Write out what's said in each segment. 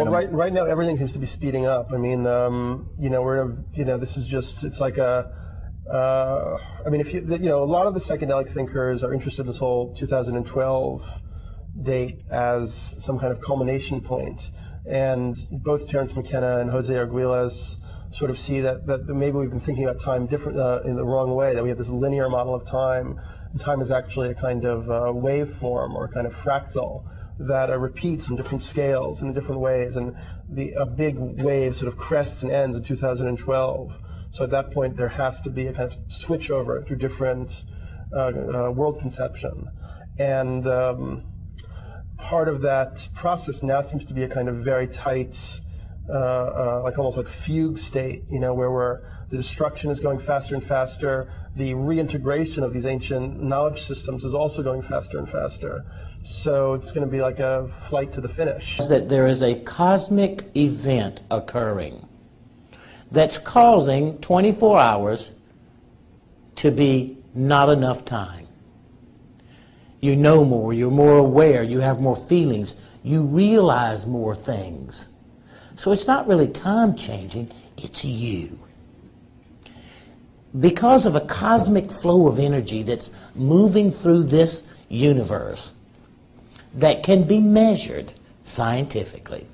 Well, right now everything seems to be speeding up. I mean, this is just, it's like I mean, a lot of the psychedelic thinkers are interested in this whole 2012 date as some kind of culmination point. And both Terence McKenna and Jose Arguelles sort of see that maybe we've been thinking about time different in the wrong way, that we have this linear model of time, and time is actually a kind of waveform or a kind of fractal that repeats on different scales in different ways, and a big wave sort of crests and ends in 2012. So at that point, there has to be a kind of switch over to different world conception. And part of that process now seems to be a kind of very tight, like almost like fugue state, where the destruction is going faster and faster. The reintegration of these ancient knowledge systems is also going faster and faster. So it's going to be like a flight to the finish. That there is a cosmic event occurring that's causing 24 hours to be not enough time. You know more, you're more aware, you have more feelings, you realize more things. So it's not really time changing, it's you. Because of a cosmic flow of energy that's moving through this universe that can be measured scientifically.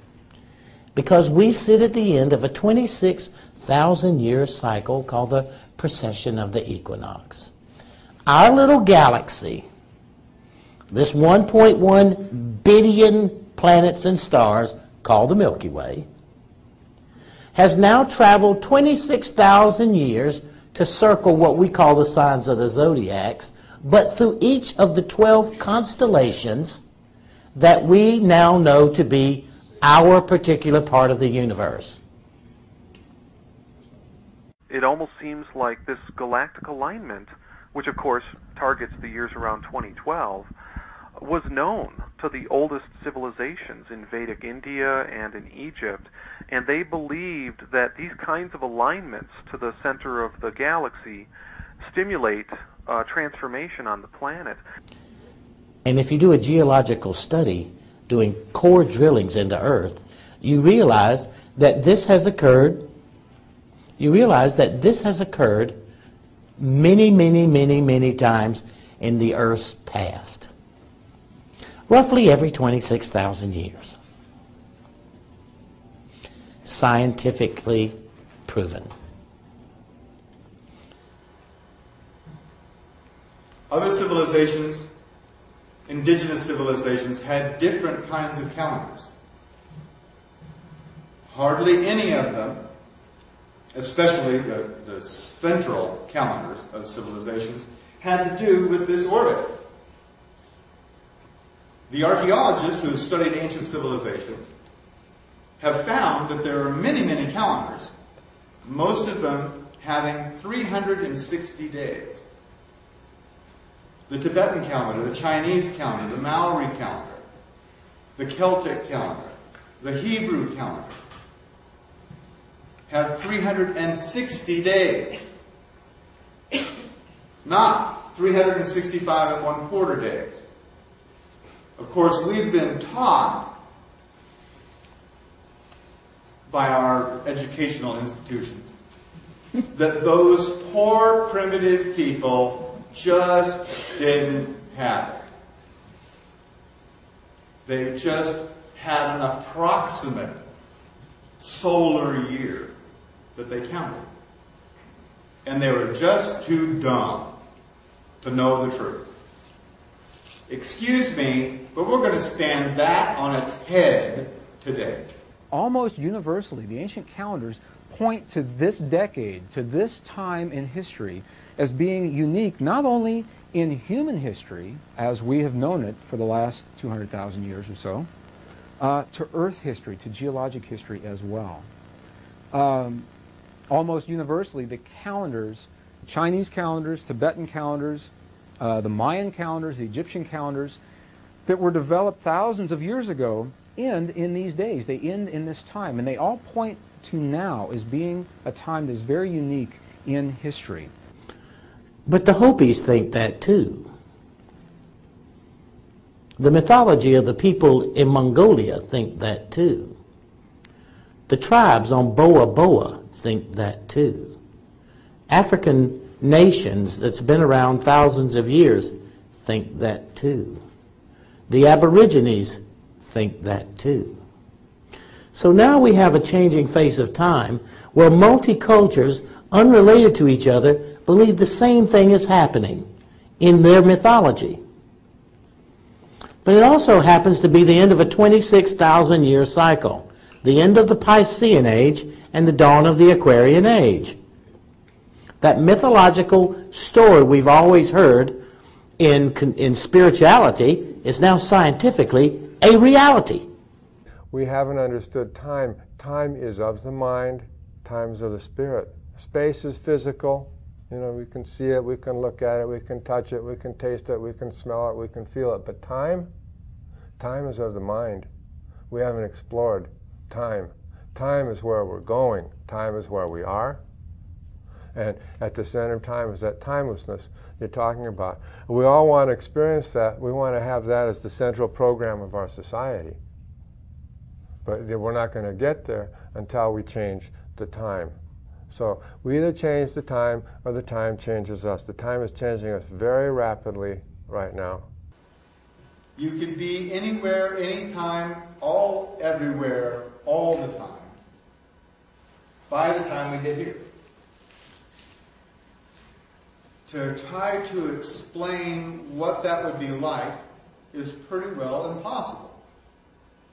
Because we sit at the end of a 26,000-year cycle called the precession of the equinox. Our little galaxy, this 1.1 billion planets and stars called the Milky Way, has now traveled 26,000 years to circle what we call the signs of the zodiacs, but through each of the 12 constellations that we now know to be our particular part of the universe. It almost seems like this galactic alignment, which of course targets the years around 2012, was known to the oldest civilizations in Vedic India and in Egypt, and they believed that these kinds of alignments to the center of the galaxy stimulate transformation on the planet. And if you do a geological study, doing core drillings into Earth, you realize that this has occurred. You realize that this has occurred many, many, many, many times in the Earth's past. Roughly every 26,000 years. Scientifically proven. Other civilizations, indigenous civilizations, had different kinds of calendars. Hardly any of them, especially the central calendars of civilizations, had to do with this orbit. The archaeologists who have studied ancient civilizations have found that there are many, many calendars, most of them having 360 days. The Tibetan calendar, the Chinese calendar, the Maori calendar, the Celtic calendar, the Hebrew calendar have 360 days, not 365 1/4 days. Of course, we've been taught by our educational institutions that those poor primitive people just didn't have it. They just had an approximate solar year that they counted. And they were just too dumb to know the truth. Excuse me, but we're going to stand that on its head today. Almost universally, the ancient calendars point to this decade, to this time in history, as being unique not only in human history, as we have known it for the last 200,000 years or so, to Earth history, to geologic history as well. Almost universally, the calendars, Chinese calendars, Tibetan calendars, the Mayan calendars, the Egyptian calendars, that were developed thousands of years ago, end in these days. They end in this time, and they all point to now as being a time that's very unique in history. But the Hopis think that too. The mythology of the people in Mongolia think that too. The tribes on Boa Boa think that too. African nations that's been around thousands of years think that too. The Aborigines think that too. So now we have a changing face of time where multi-cultures unrelated to each other believe the same thing is happening in their mythology. But it also happens to be the end of a 26,000-year cycle, the end of the Piscean Age and the dawn of the Aquarian Age. That mythological story we've always heard in spirituality is now scientifically a reality. We haven't understood time. Time is of the mind, time is of the spirit. Space is physical. You know, we can see it, we can look at it, we can touch it, we can taste it, we can smell it, we can feel it. But time is of the mind. We haven't explored time. Time is where we're going. Time is where we are. And at the center of time is that timelessness you're talking about. We all want to experience that. We want to have that as the central program of our society. But we're not going to get there until we change the time. So we either change the time or the time changes us. The time is changing us very rapidly right now. You can be anywhere, anytime, all everywhere, all the time, by the time we get here. To try to explain what that would be like is pretty well impossible.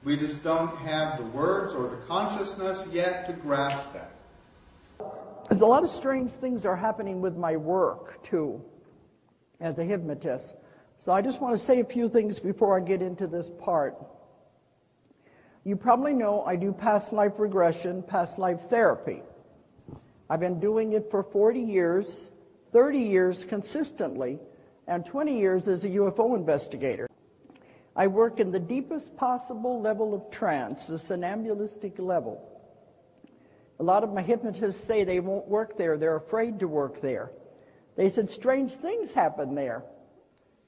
We just don't have the words or the consciousness yet to grasp that. There's a lot of strange things are happening with my work, too, as a hypnotist. So I just want to say a few things before I get into this part. You probably know I do past life regression, past life therapy. I've been doing it for 40 years, 30 years consistently, and 20 years as a UFO investigator. I work in the deepest possible level of trance, the somnambulistic level. A lot of my hypnotists say they won't work there. They're afraid to work there. They said strange things happen there.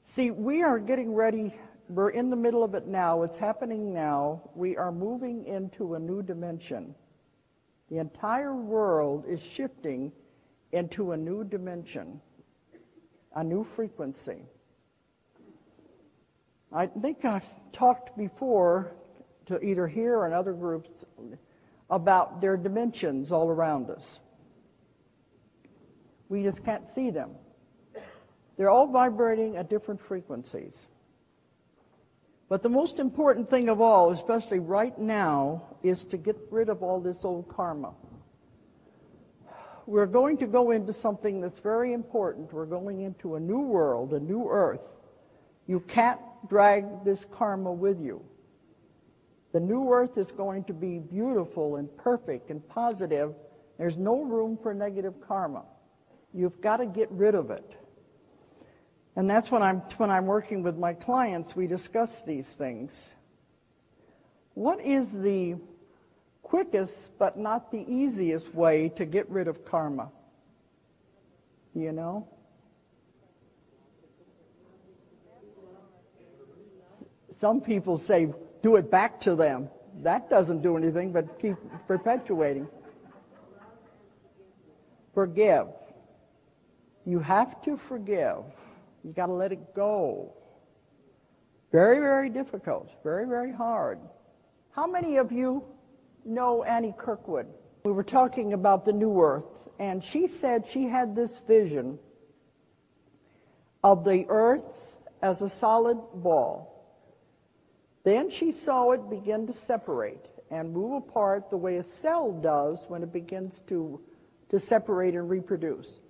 See, we are getting ready. We're in the middle of it now. It's happening now. We are moving into a new dimension. The entire world is shifting into a new dimension, a new frequency. I think I've talked before to either here or in other groups about their dimensions all around us. We just can't see them. They're all vibrating at different frequencies. But the most important thing of all, especially right now, is to get rid of all this old karma. We're going to go into something that's very important. We're going into a new world, a new earth. You can't drag this karma with you. The new earth is going to be beautiful and perfect and positive. There's no room for negative karma. You've got to get rid of it. And that's when I'm working with my clients, we discuss these things. What is the quickest but not the easiest way to get rid of karma? You know? Some people say, do it back to them. That doesn't do anything but keep perpetuating. Forgive. You have to forgive. You got to let it go. Very, very difficult. Very, very hard. How many of you know Annie Kirkwood? We were talking about the New Earth, and she said she had this vision of the Earth as a solid ball. Then she saw it begin to separate and move apart the way a cell does when it begins to separate and reproduce,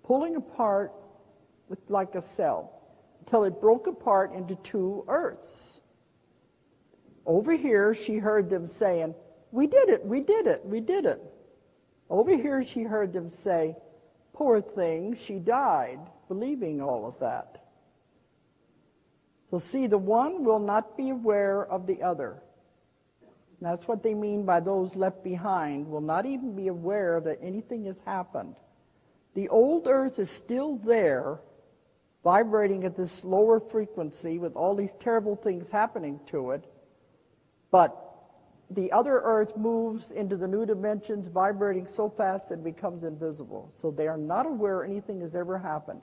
pulling apart like a cell until it broke apart into two Earths. Over here, she heard them saying, "We did it, we did it, we did it." Over here, she heard them say, "Poor thing, she died," believing all of that. So see, the one will not be aware of the other. And that's what they mean by those left behind, will not even be aware that anything has happened. The old Earth is still there, vibrating at this lower frequency with all these terrible things happening to it, but the other Earth moves into the new dimensions, vibrating so fast it becomes invisible. So they are not aware anything has ever happened.